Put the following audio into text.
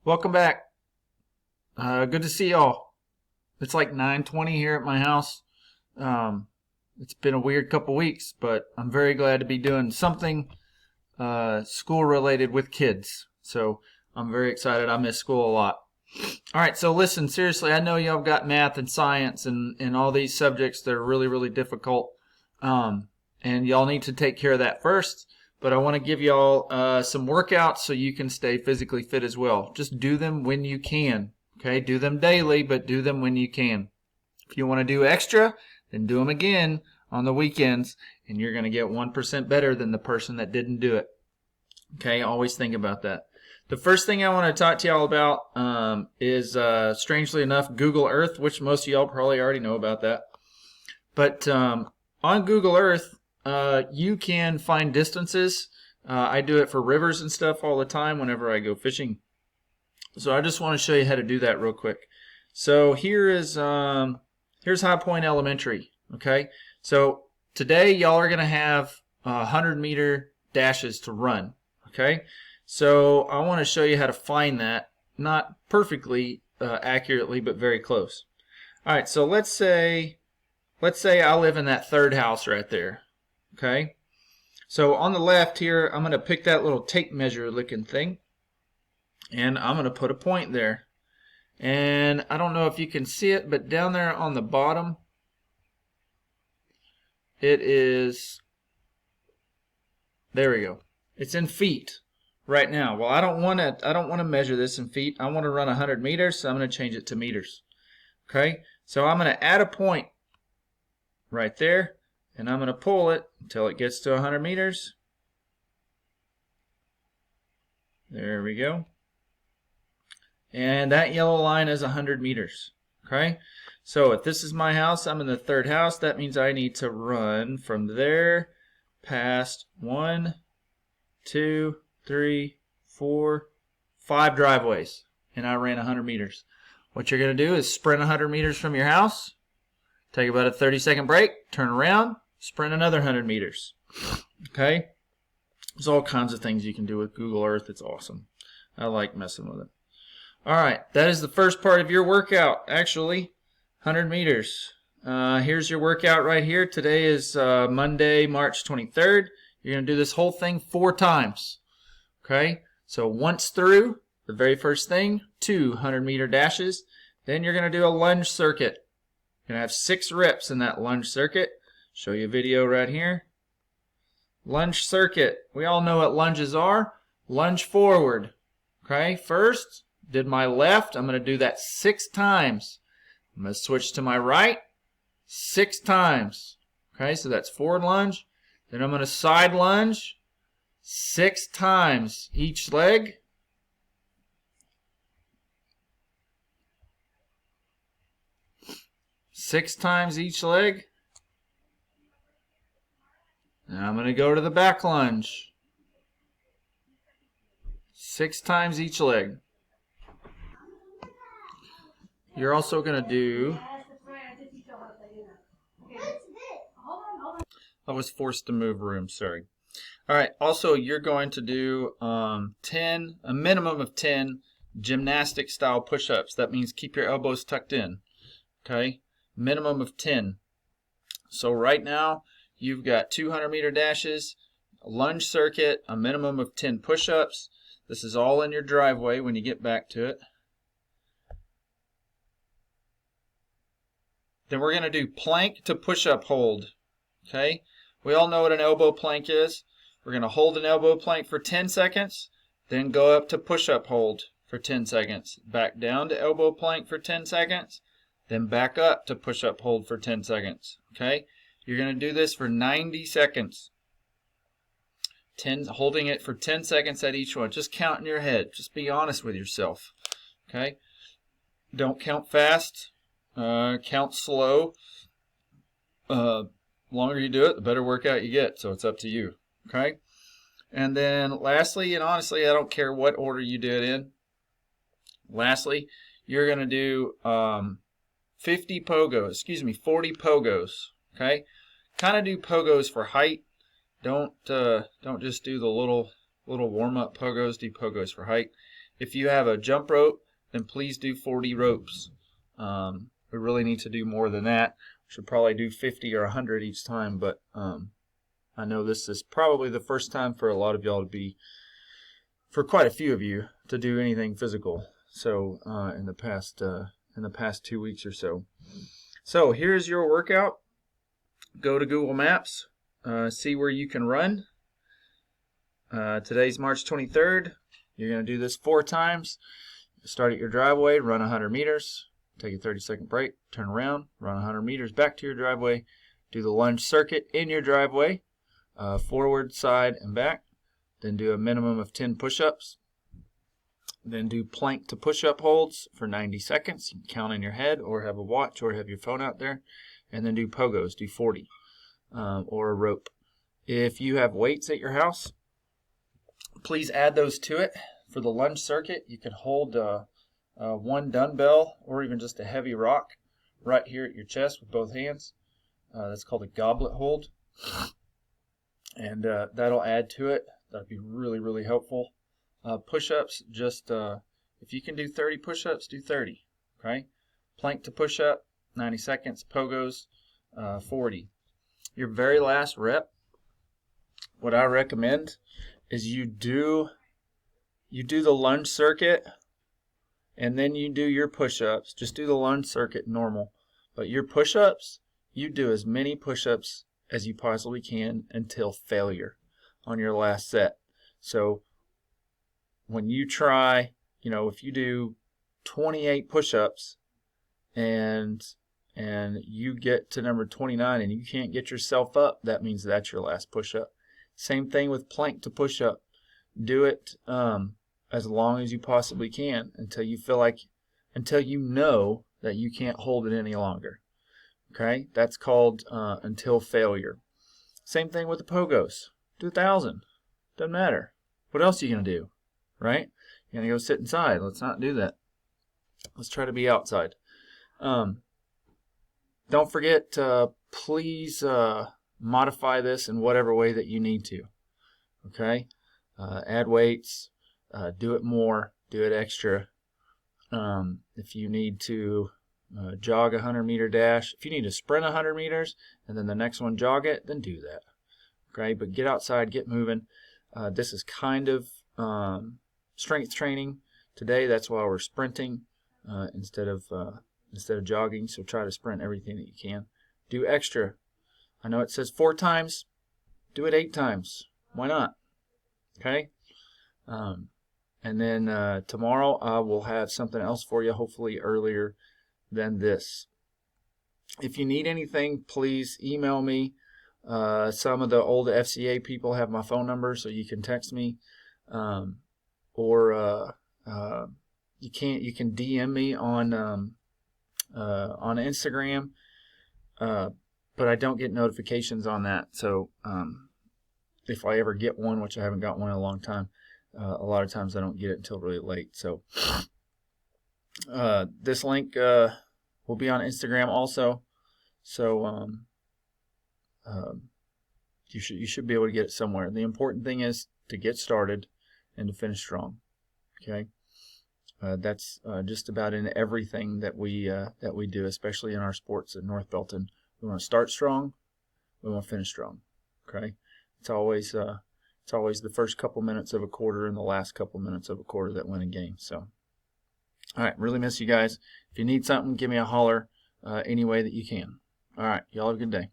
Welcome back. Good to see y'all. It's like 9:20 here at my house. It's been a weird couple weeks, but I'm very glad to be doing something school related with kids. So I'm very excited. I miss school a lot. All right, so listen, seriously, I know y'all got math and science and all these subjects that are really, really difficult. And y'all need to take care of that first. But I want to give y'all some workouts so you can stay physically fit as well. Just do them when you can. Okay, do them daily, but do them when you can. If you want to do extra, then do them again on the weekends, and you're going to get 1% better than the person that didn't do it. Okay, always think about that. The first thing I want to talk to y'all about is, strangely enough, Google Earth, which most of y'all probably already know about that. But on Google Earth, you can find distances. I do it for rivers and stuff all the time whenever I go fishing. So I just want to show you how to do that real quick. So here's High Point Elementary. Okay, so today y'all are gonna have 100-meter dashes to run. Okay, so I want to show you how to find that, not perfectly accurately, but very close. All right, so let's say I live in that third house right there. Okay, so on the left here, I'm going to pick that little tape measure looking thing, and I'm going to put a point there. And I don't know if you can see it, but down there on the bottom, it is, there we go. It's in feet right now. Well, I don't want to measure this in feet. I want to run 100 meters, so I'm going to change it to meters. Okay, so I'm going to add a point right there, and I'm going to pull it until it gets to 100 meters. There we go. And that yellow line is 100 meters. Okay, so if this is my house, I'm in the third house. That means I need to run from there past 1, 2, 3, 4, 5 driveways, and I ran 100 meters. What you're going to do is sprint 100 meters from your house, take about a 30-second break, turn around, sprint another 100 meters. Okay? There's all kinds of things you can do with Google Earth. It's awesome. I like messing with it. All right, that is the first part of your workout, actually, 100 meters. Here's your workout right here. Today is Monday, March 23rd. You're going to do this whole thing 4 times. Okay? So once through, the very first thing, 2 100-meter dashes. Then you're going to do a lunge circuit. You're going to have 6 reps in that lunge circuit. Show you a video right here. Lunge circuit. We all know what lunges are. Lunge forward. Okay, first, did my left. I'm going to do that 6 times. I'm going to switch to my right 6 times. Okay, so that's forward lunge. Then I'm going to side lunge 6 times each leg. Six times each leg. Now I'm going to go to the back lunge. 6 times each leg. You're also going to do... I was forced to move rooms, sorry. All right, also you're going to do a minimum of 10 gymnastic style push-ups. That means keep your elbows tucked in. Okay? Minimum of 10. So right now you've got 200-meter dashes, a lunge circuit, a minimum of 10 push-ups. This is all in your driveway when you get back to it. Then we're going to do plank to push-up hold. Okay? We all know what an elbow plank is. We're going to hold an elbow plank for 10 seconds, then go up to push-up hold for 10 seconds. Back down to elbow plank for 10 seconds, then back up to push-up hold for 10 seconds. Okay? You're going to do this for 90 seconds. Holding it for 10 seconds at each one. Just count in your head. Just be honest with yourself. Okay? Don't count fast. Count slow. Longer you do it, the better workout you get. So it's up to you. Okay? And then lastly, and honestly, I don't care what order you do it in. Lastly, you're going to do 40 pogos. Okay? Kind of do pogos for height. Don't just do the little warm-up pogos. Do pogos for height. If you have a jump rope, then please do 40 ropes. We really need to do more than that. We should probably do 50 or 100 each time, but I know this is probably the first time for a lot of y'all to be, for quite a few of you, to do anything physical. So in the past 2 weeks or so. So here's your workout. Go to Google Maps, see where you can run. Today's March 23rd. You're going to do this 4 times. Start at your driveway, run 100 meters, take a 30-second break, turn around, run 100 meters back to your driveway, do the lunge circuit in your driveway, forward, side, and back. Then do a minimum of 10 push-ups. Then do plank to push-up holds for 90 seconds. You can count in your head or have a watch or have your phone out there. And then do pogos, do 40, or a rope. If you have weights at your house, please add those to it. For the lunge circuit, you can hold one dumbbell or even just a heavy rock right here at your chest with both hands. That's called a goblet hold. And that'll add to it. That'd be really, really helpful. Push-ups, just if you can do 30 push-ups, do 30. Okay. Plank to push-up, 90 seconds. Pogos, 40. Your very last rep, what I recommend is you do the lunge circuit, and then you do your push-ups. Just do the lunge circuit normal. But your push-ups, you do as many push-ups as you possibly can until failure on your last set. So when you try, if you do 28 push-ups and you get to number 29 and you can't get yourself up, that means that's your last push-up. Same thing with plank to push-up. Do it as long as you possibly can until you know that you can't hold it any longer. Okay, that's called until failure. Same thing with the pogos. Do 1,000. Doesn't matter. What else are you gonna do? Right? You're gonna go sit inside. Let's not do that. Let's try to be outside. Don't forget, please modify this in whatever way that you need to. Okay? Add weights. Do it more. Do it extra. If you need to jog a 100-meter dash, if you need to sprint 100 meters and then the next one jog it, then do that. Okay? But get outside, get moving. This is kind of strength training today. That's why we're sprinting instead of jogging. So try to sprint everything that you can. Do extra. I know it says 4 times. Do it 8 times. Why not? Okay. And then tomorrow I will have something else for you, hopefully earlier than this. If you need anything, please email me. Some of the old FCA people have my phone number, so you can text me, or you can DM me on Instagram, but I don't get notifications on that. So if I ever get one, which I haven't got one in a long time, a lot of times I don't get it until really late. So this link will be on Instagram also. So you should be able to get it somewhere. The important thing is to get started and to finish strong. Okay, that's just about in everything that we do, especially in our sports at North Belton. We want to start strong. We want to finish strong. Okay, it's always the first couple minutes of a quarter and the last couple minutes of a quarter that win a game. So, all right, really miss you guys. If you need something, give me a holler any way that you can. All right, y'all have a good day.